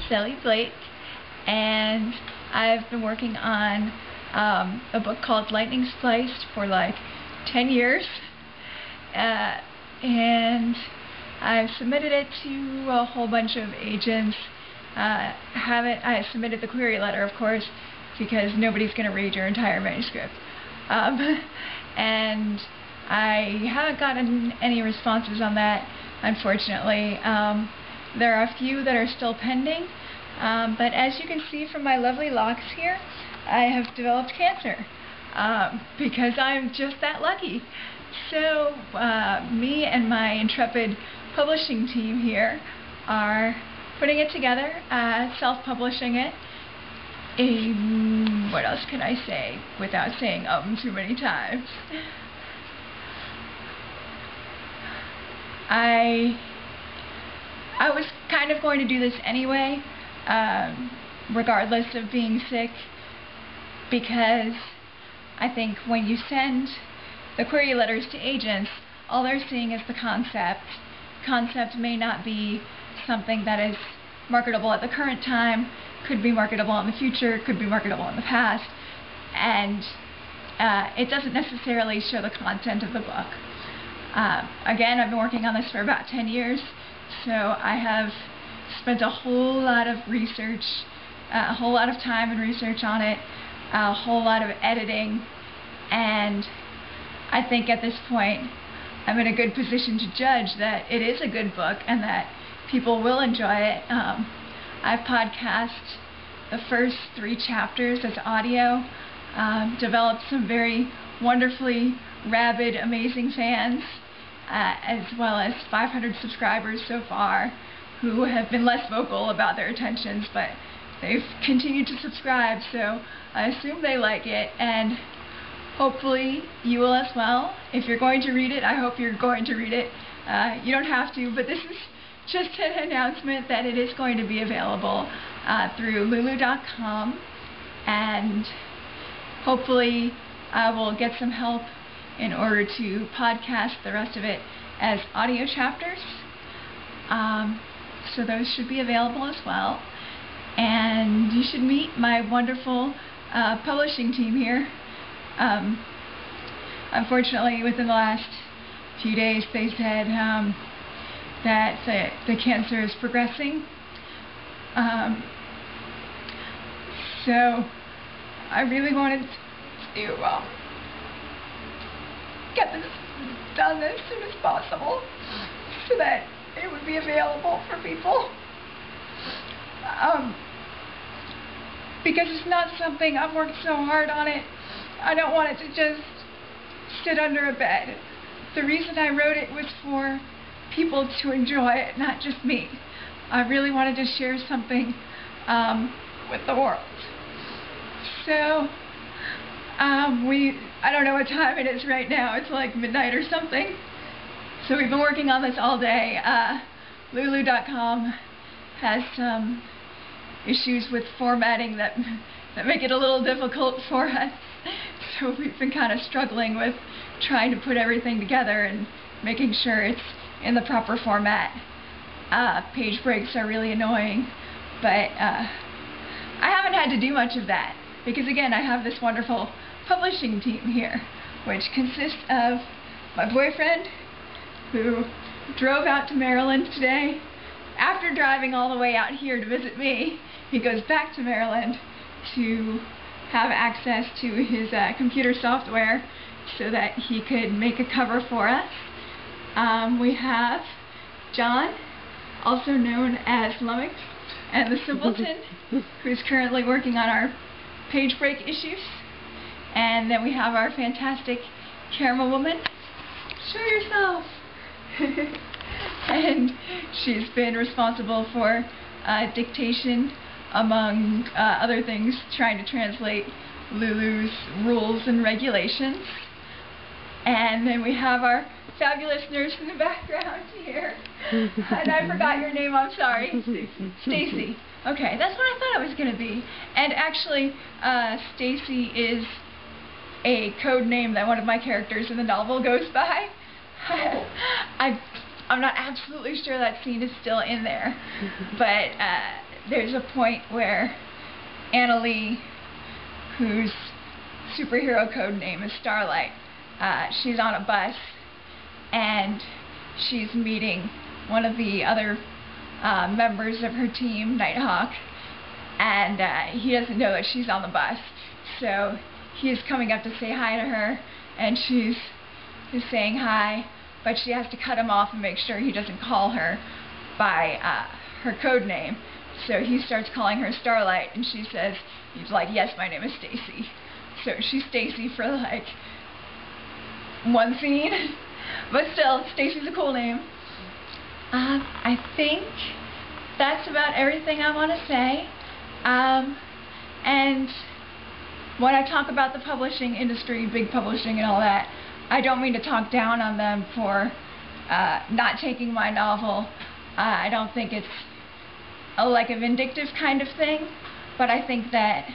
Zellie, and I've been working on a book called Lightning Spliced for like 10 years, and I've submitted it to a whole bunch of agents. I submitted the query letter, of course, because nobody's going to read your entire manuscript. And I haven't gotten any responses on that, unfortunately. There are a few that are still pending, but as you can see from my lovely locks here, I have developed cancer, because I'm just that lucky. So me and my intrepid publishing team here are putting it together, self-publishing it. What else can I say without saying too many times? I was kind of going to do this anyway, regardless of being sick, because I think when you send the query letters to agents, all they're seeing is the concept. Concept may not be something that is marketable at the current time, could be marketable in the future, could be marketable in the past, and it doesn't necessarily show the content of the book. Again, I've been working on this for about 10 years, so I have spent a whole lot of research, a whole lot of time and research on it, a whole lot of editing, and I think at this point I'm in a good position to judge that it is a good book and that people will enjoy it. I've podcast the first 3 chapters as audio, developed some very wonderfully rabid, amazing fans, as well as 500 subscribers so far who have been less vocal about their intentions, but they've continued to subscribe, so I assume they like it, and hopefully you will as well. If you're going to read it, I hope you're going to read it. You don't have to, but this is just an announcement that it is going to be available through lulu.com, and hopefully I will get some help in order to podcast the rest of it as audio chapters. So those should be available as well. And you should meet my wonderful publishing team here. Unfortunately, within the last few days, they said that the cancer is progressing. So I really wanted to get this done as soon as possible so that it would be available for people. Because it's not something, I've worked so hard on it, I don't want it to just sit under a bed. The reason I wrote it was for people to enjoy it, not just me. I really wanted to share something with the world. So, I don't know what time it is right now, it's like midnight or something. So we've been working on this all day. Lulu.com has some issues with formatting that make it a little difficult for us. So we've been kind of struggling with trying to put everything together and making sure it's in the proper format. Page breaks are really annoying, but I haven't had to do much of that because, again, I have this wonderful publishing team here, which consists of my boyfriend, who drove out to Maryland today. After driving all the way out here to visit me, he goes back to Maryland to have access to his computer software so that he could make a cover for us. We have John, also known as Lummox and the Simpleton, who's currently working on our page break issues. And then we have our fantastic camera woman. Show yourself! And she's been responsible for dictation, among other things, trying to translate Lulu's rules and regulations. And then we have our fabulous nurse in the background here. And I forgot your name, I'm sorry. Stacy. Okay, that's what I thought it was going to be. And actually, Stacy is a code name that one of my characters in the novel goes by. I'm not absolutely sure that scene is still in there, but there's a point where Annalie, whose superhero code name is Starlight, she's on a bus and she's meeting one of the other members of her team, Nighthawk, and he doesn't know that she's on the bus, so he's coming up to say hi to her, and she's saying hi, but she has to cut him off and make sure he doesn't call her by her code name. So he starts calling her Starlight, and she says, he's like, yes, my name is Stacy. So she's Stacy for like one scene, but still, Stacy's a cool name. I think that's about everything I want to say. And when I talk about the publishing industry, big publishing and all that, I don't mean to talk down on them for not taking my novel. I don't think it's like a vindictive kind of thing, but I think that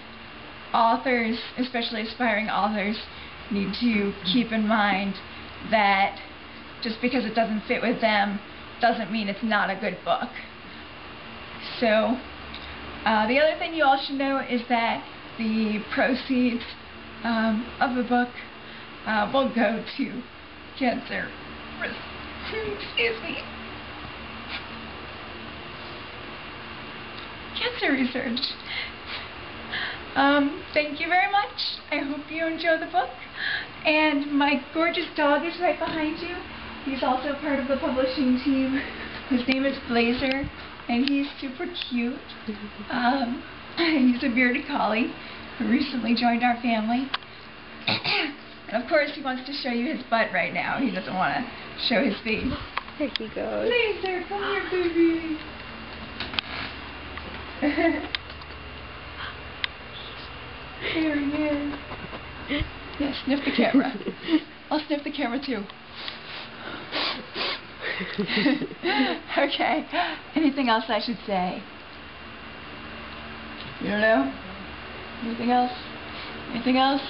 authors, especially aspiring authors, need to keep in mind that just because it doesn't fit with them doesn't mean it's not a good book. So the other thing you all should know is that the proceeds of the book will go to cancer. Excuse me. Cancer research. Thank you very much. I hope you enjoy the book. And my gorgeous dog is right behind you. He's also part of the publishing team. His name is Blazer, and he's super cute. He's a bearded collie who recently joined our family. And of course he wants to show you his butt right now. He doesn't want to show his face. There he goes. Blazer, come here, baby. Here he is. Yeah, sniff the camera. I'll sniff the camera too. Okay. Anything else I should say? You don't know? Anything else? Anything else?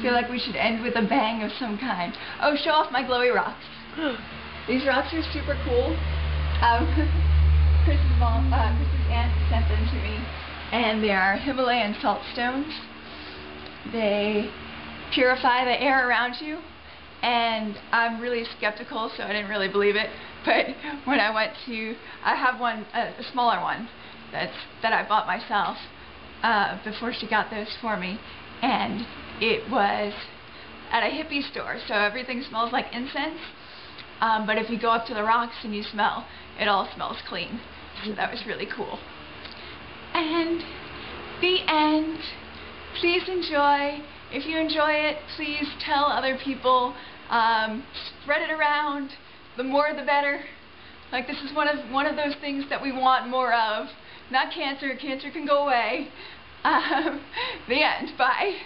Feel like we should end with a bang of some kind. Oh, show off my glowy rocks. These rocks are super cool. Chris's aunt sent them to me, and they are Himalayan salt stones. They purify the air around you, and I'm really skeptical, so I didn't really believe it. But when I went to, I have one, a smaller one, that I bought myself before she got those for me, and it was at a hippie store, so everything smells like incense. But if you go up to the rocks and you smell, it all smells clean. So that was really cool. And the end. Please enjoy. If you enjoy it, please tell other people. Spread it around. The more the better. Like, this is one of those things that we want more of. Not cancer. Cancer can go away. The end. Bye.